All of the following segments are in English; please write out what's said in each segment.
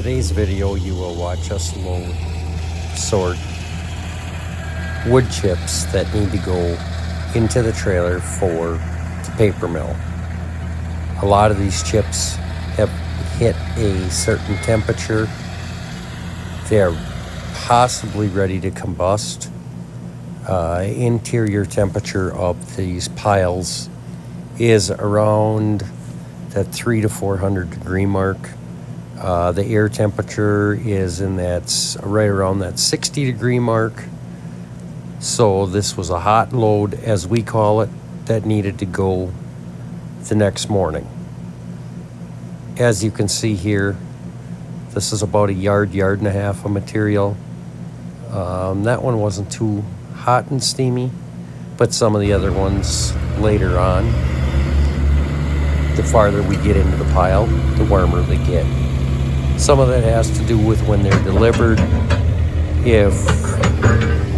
today's video, you will watch us sort wood chips that need to go into the trailer for the paper mill. A lot of these chips have hit a certain temperature. They are possibly ready to combust. Interior temperature of these piles is around that 300 to 400 degree mark. The air temperature is in right around that 60 degree mark. So this was a hot load, as we call it, that needed to go the next morning. As you can see here, this is about a yard and a half of material. That one wasn't too hot and steamy, but some of the other ones later on, the farther we get into the pile, the warmer they get. Some of that has to do with when they're delivered. If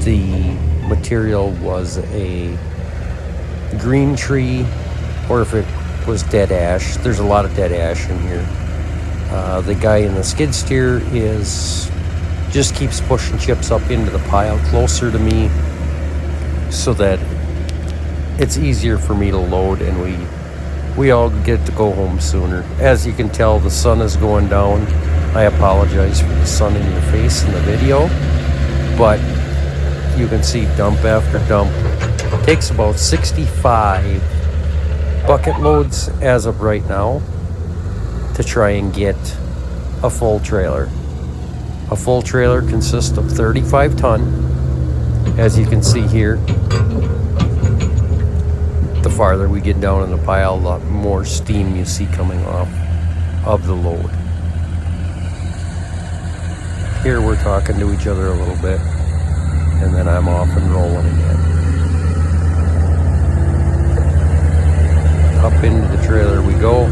the material was a green tree or if it was dead ash. There's a lot of dead ash in here. The guy in the skid steer just keeps pushing chips up into the pile closer to me so that it's easier for me to load and we all get to go home sooner. As you can tell, the sun is going down. I apologize for the sun in your face in the video, but you can see dump after dump. It takes about 65 bucket loads as of right now to try and get a full trailer. A full trailer consists of 35 ton. As you can see here, the farther we get down in the pile, the more steam you see coming off of the load. Here we're talking to each other a little bit, and then I'm off and rolling again. Up into the trailer we go.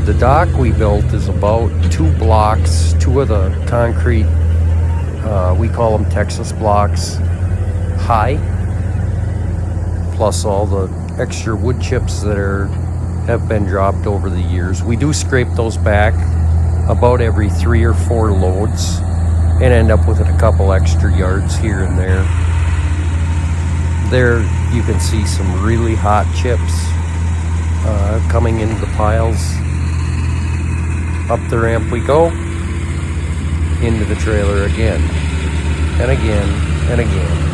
The dock we built is about 2 blocks, 2 of the concrete, we call them Texas blocks, high, plus all the extra wood chips that have been dropped over the years. We do scrape those back about every 3 or 4 loads and end up with a couple extra yards here and there. There you can see some really hot chips coming into the piles. Up the ramp we go, into the trailer again, and again, and again.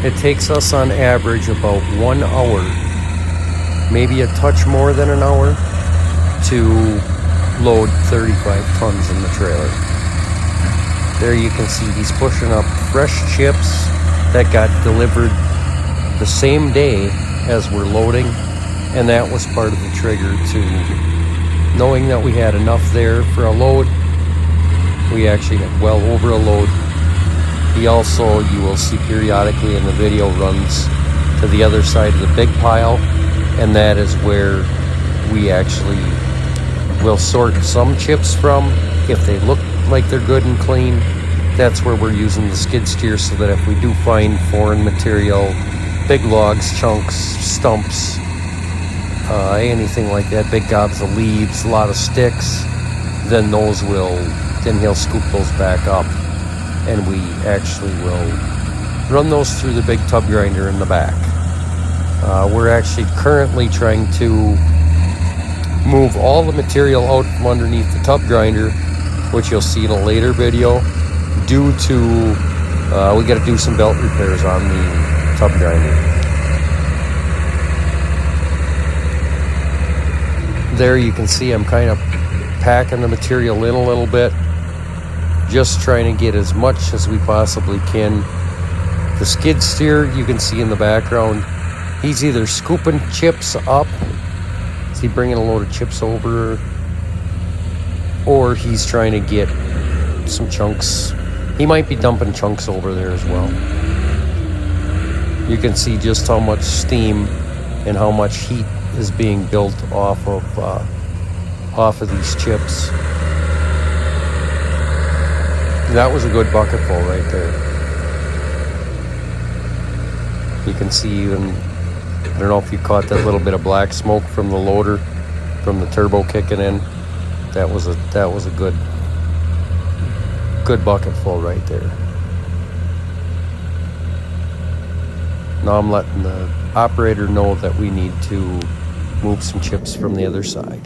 It takes us on average about 1 hour, maybe a touch more than an hour, to load 35 tons in the trailer. There you can see he's pushing up fresh chips that got delivered the same day as we're loading, and that was part of the trigger to knowing that we had enough there for a load. We actually had well over a load. He also, you will see periodically in the video, runs to the other side of the big pile, and that is where we actually will sort some chips from. If they look like they're good and clean, that's where we're using the skid steer, so that if we do find foreign material, big logs, chunks, stumps, anything like that, big gobs of leaves, a lot of sticks, then he'll scoop those back up, and we actually will run those through the big tub grinder in the back. We're actually currently trying to move all the material out from underneath the tub grinder, which you'll see in a later video, due to we got to do some belt repairs on the tub grinder. There you can see I'm kind of packing the material in a little bit, just trying to get as much as we possibly can. The skid steer you can see in the background, he's either scooping chips up, is he bringing a load of chips over, or he's trying to get some chunks. He might be dumping chunks over there as well. You can see just how much steam and how much heat is being built off of these chips. That was a good bucketful right there. You can see even, I don't know if you caught that little bit of black smoke from the loader, from the turbo kicking in. That was a good bucketful right there. Now I'm letting the operator know that we need to move some chips from the other side.